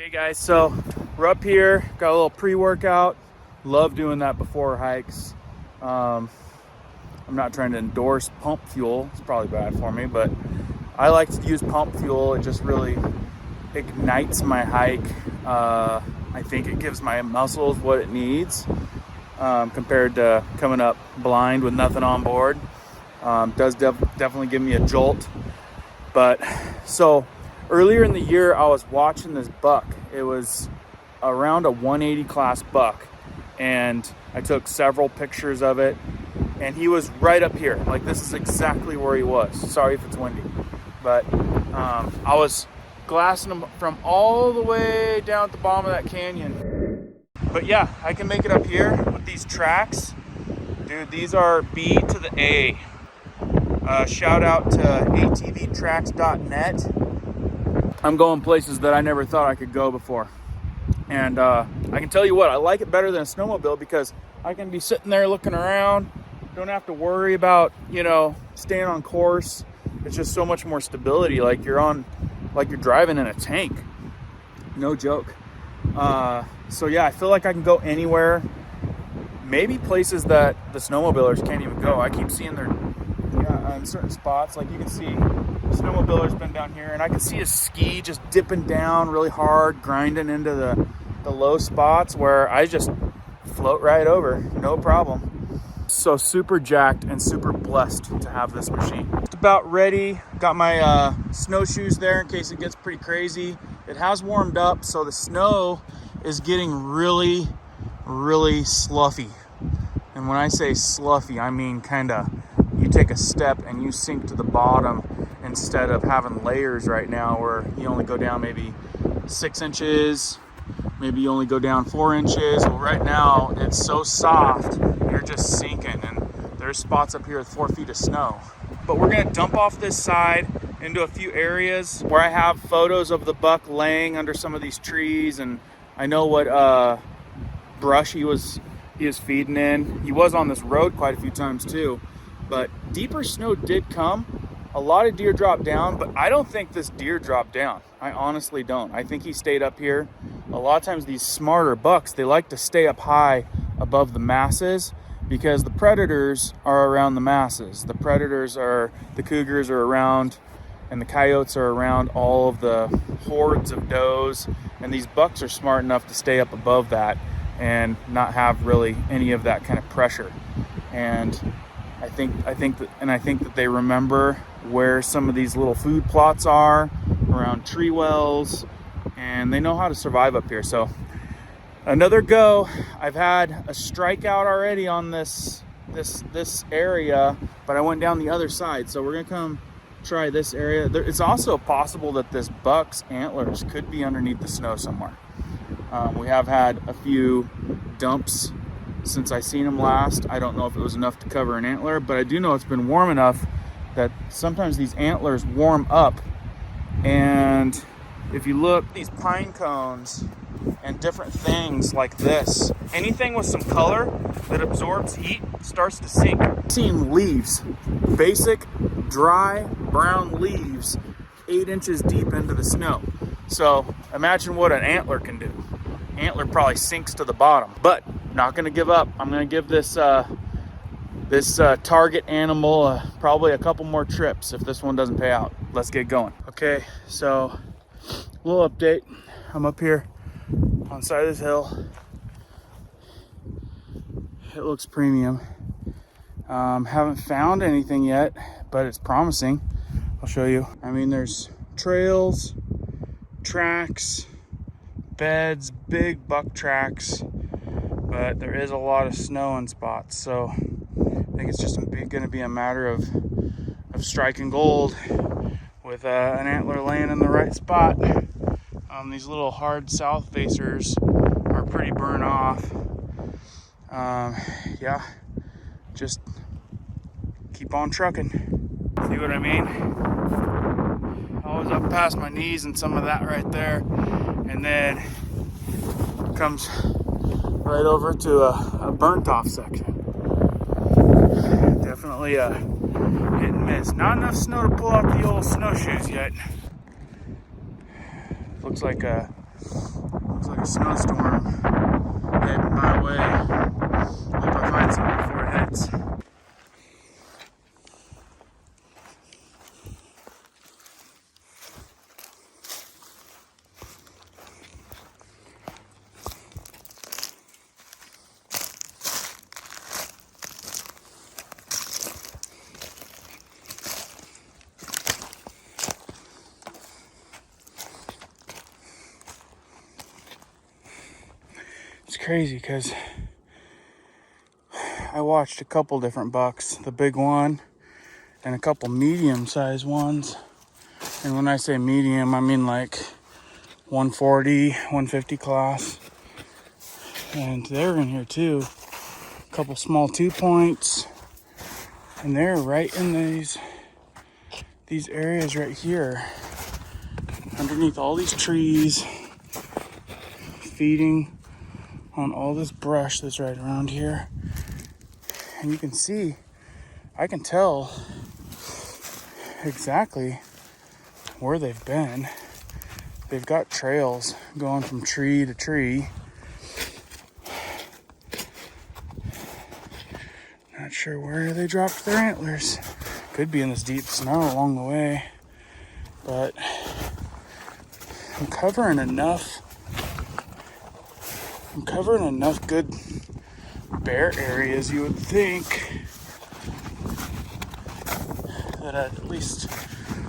Hey guys, so we're up here, got a little pre-workout. Love doing that before hikes. I'm not trying to endorse pump fuel, it's probably bad for me, but I like to use pump fuel. It just really ignites my hike. I think it gives my muscles what it needs compared to coming up blind with nothing on board. Does definitely give me a jolt. But so earlier in the year, I was watching this buck. It was around a 180 class buck, and I took several pictures of it, and he was right up here. Like, this is exactly where he was. Sorry if it's windy, but I was glassing him from all the way down at the bottom of that canyon. But yeah, I can make it up here with these tracks. Dude, these are B to the A. Shout out to atvtracks.net. I'm going places that I never thought I could go before. And I can tell you what, I like it better than a snowmobile because I can be sitting there looking around. Don't have to worry about, staying on course. It's just so much more stability. Like you're driving in a tank. No joke. So yeah, I feel like I can go anywhere. Maybe places that the snowmobilers can't even go. I keep seeing in certain spots, like you can see the snowmobiler's been down here, and I can see a ski just dipping down really hard, grinding into the low spots where I just float right over, no problem. So super jacked and super blessed to have this machine. Just about ready. Got my snowshoes there in case it gets pretty crazy. It has warmed up, so the snow is getting really, really sloughy. And when I say sloughy, I mean kind of you take a step and you sink to the bottom instead of having layers right now where you only go down maybe 6 inches, maybe you only go down 4 inches. Well, right now it's so soft, you're just sinking, and there's spots up here with 4 feet of snow. But we're gonna dump off this side into a few areas where I have photos of the buck laying under some of these trees, and I know what brush he was feeding in. He was on this road quite a few times too. But deeper snow did come. A lot of deer dropped down, but I don't think this deer dropped down. I honestly don't. I think he stayed up here. A lot of times these smarter bucks, they like to stay up high above the masses because the predators are around the masses. The cougars are around, and the coyotes are around all of the hordes of does. And these bucks are smart enough to stay up above that and not have really any of that kind of pressure. And I think that they remember where some of these little food plots are around tree wells, and they know how to survive up here. So another go. I've had a strikeout already on this area, but I went down the other side. So we're gonna come try this area. It's also possible that this buck's antlers could be underneath the snow somewhere. We have had a few dumps since I seen him last. I don't know if it was enough to cover an antler, but I do know it's been warm enough that sometimes these antlers warm up. And if you look, these pine cones and different things like this, anything with some color that absorbs heat starts to sink. I've seen leaves, basic dry brown leaves, 8 inches deep into the snow. So imagine what an antler can do. Antler probably sinks to the bottom, but not gonna give up. I'm gonna give this target animal probably a couple more trips if this one doesn't pay out. Let's get going. Okay, so a little update. I'm up here on the side of this hill. It looks premium. Haven't found anything yet, but it's promising. I'll show you. I mean, there's trails, tracks, beds, big buck tracks, but there is a lot of snow in spots, so I think it's just gonna be a matter of striking gold with an antler laying in the right spot. These little hard south facers are pretty burnt off. Yeah, just keep on trucking. See what I mean? I was up past my knees and some of that right there, and then comes right over to a burnt off section. Definitely a hit and miss. Not enough snow to pull out the old snowshoes yet. Looks like Looks like a snowstorm heading my way. Hope I find something before it hits. It's crazy because I watched a couple different bucks, the big one and a couple medium-sized ones. And when I say medium, I mean like 140, 150 class. And they're in here too. A couple small 2-points. And they're right in these areas right here. Underneath all these trees. Feeding on all this brush that's right around here. And you can see, I can tell exactly where they've been. They've got trails going from tree to tree. Not sure where they dropped their antlers. Could be in this deep snow along the way. But I'm covering enough good bear areas, you would think, that I'd at least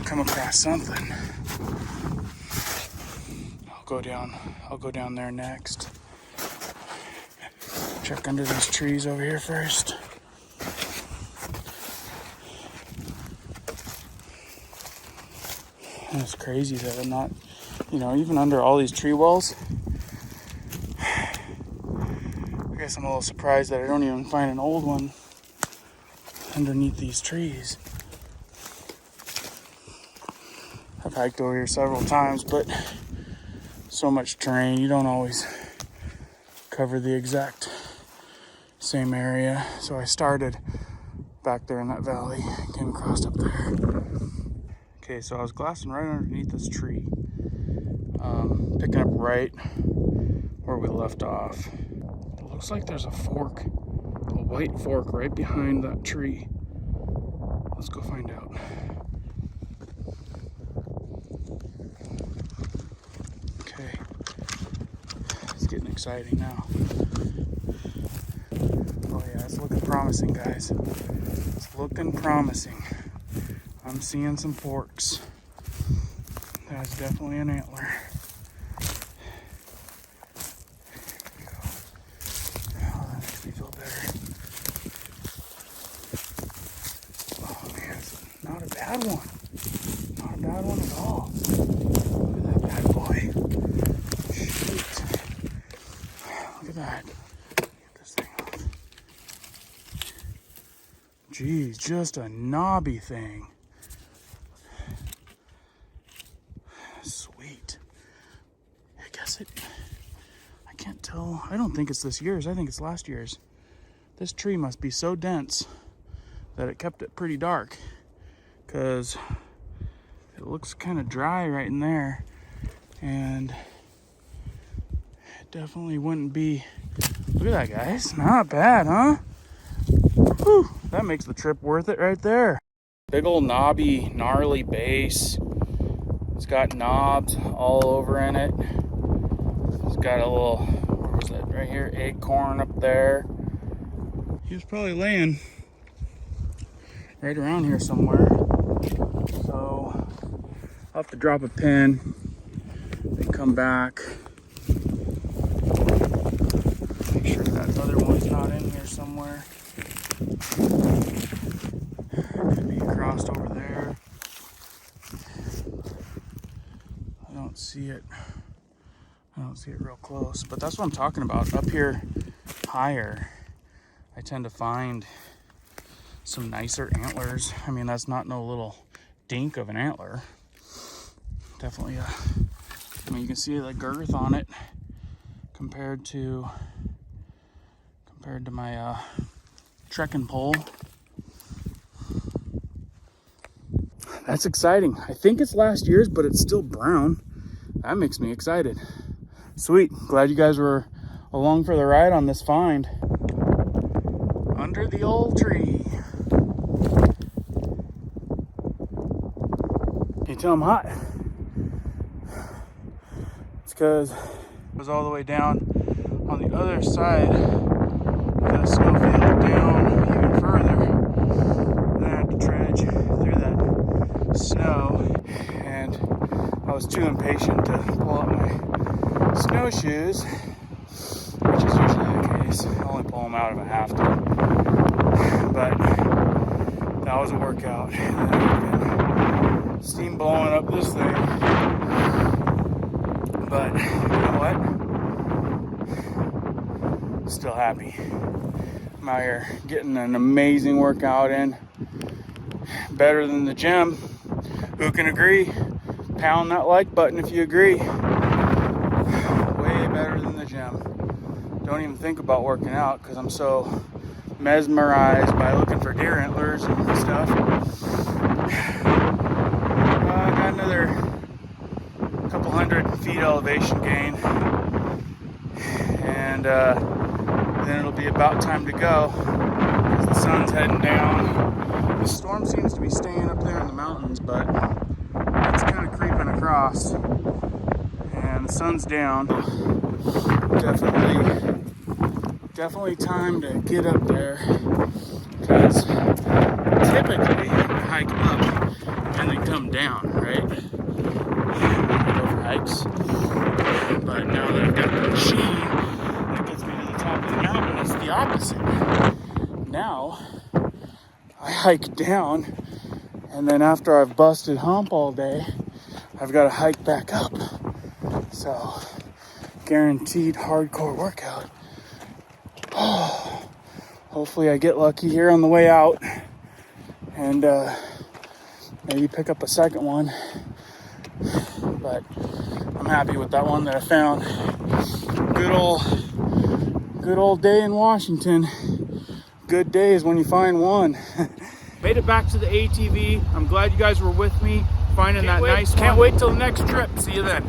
come across something. I'll go down there next. Check under these trees over here first. And it's crazy that I'm not, even under all these tree walls. I guess I'm a little surprised that I don't even find an old one underneath these trees. I've hiked over here several times, but so much terrain, you don't always cover the exact same area. So I started back there in that valley, came across up there. Okay, so I was glassing right underneath this tree, picking up right where we left off. It looks like there's a fork, a white fork right behind that tree. Let's go find out. Okay, it's getting exciting now. Oh yeah, it's looking promising, guys. It's looking promising. I'm seeing some forks. That's definitely an antler. Oh, that makes me feel better. Oh man, it's not a bad one. Not a bad one at all. Look at that bad boy. Shoot. Look at that. Get this thing off. Geez, just a knobby thing. Sweet. I can't tell. I don't think it's this year's. I think it's last year's. This tree must be so dense that it kept it pretty dark, because it looks kind of dry right in there, and it definitely wouldn't be. Look at that, guys. Not bad, huh? Whew, that makes the trip worth it right there. Big old knobby, gnarly base. It's got knobs all over in it. It's got a little, where was that? Right here, acorn up there. He was probably laying right around here somewhere. So I'll have to drop a pin and come back. Make sure that other one's not in here somewhere. Could be crossed over there. I don't see it real close, but that's what I'm talking about. Up here higher, I tend to find some nicer antlers. I mean, that's not no little dink of an antler. Definitely you can see the girth on it compared to my trekking pole. That's exciting. I think it's last year's, but it's still brown. That makes me excited. Sweet. Glad you guys were along for the ride on this find. Under the old tree. You tell I'm hot. It's because it was all the way down on the other side of that snowfield down even further. Then I had to trudge through that snow, and I was too impatient to pull out my snowshoes, which is usually the case. I only pull them out if I have to. But that was a workout. Steam blowing up this thing. But you know what? Still happy. I'm out here getting an amazing workout in. Better than the gym. Who can agree? Pound that like button if you agree. Way better than the gym. Don't even think about working out because I'm so mesmerized by looking for deer antlers and stuff. I got another couple 100 feet elevation gain, and then it'll be about time to go because the sun's heading down. The storm seems to be staying up there in the mountains, but it's kind of creeping across, and the sun's down. Definitely time to get up there, because typically I hike up and then come down, right? I go for hikes, but now that I've got the machine that gets me to the top of the mountain, it's the opposite. Now I hike down, and then after I've busted hump all day, I've got to hike back up. So, guaranteed hardcore workout. Oh, hopefully I get lucky here on the way out, and maybe pick up a second one. But I'm happy with that one that I found. Good old day in Washington. Good days when you find one. Made it back to the ATV. I'm glad you guys were with me finding that nice one. Can't wait till the next trip. See you then.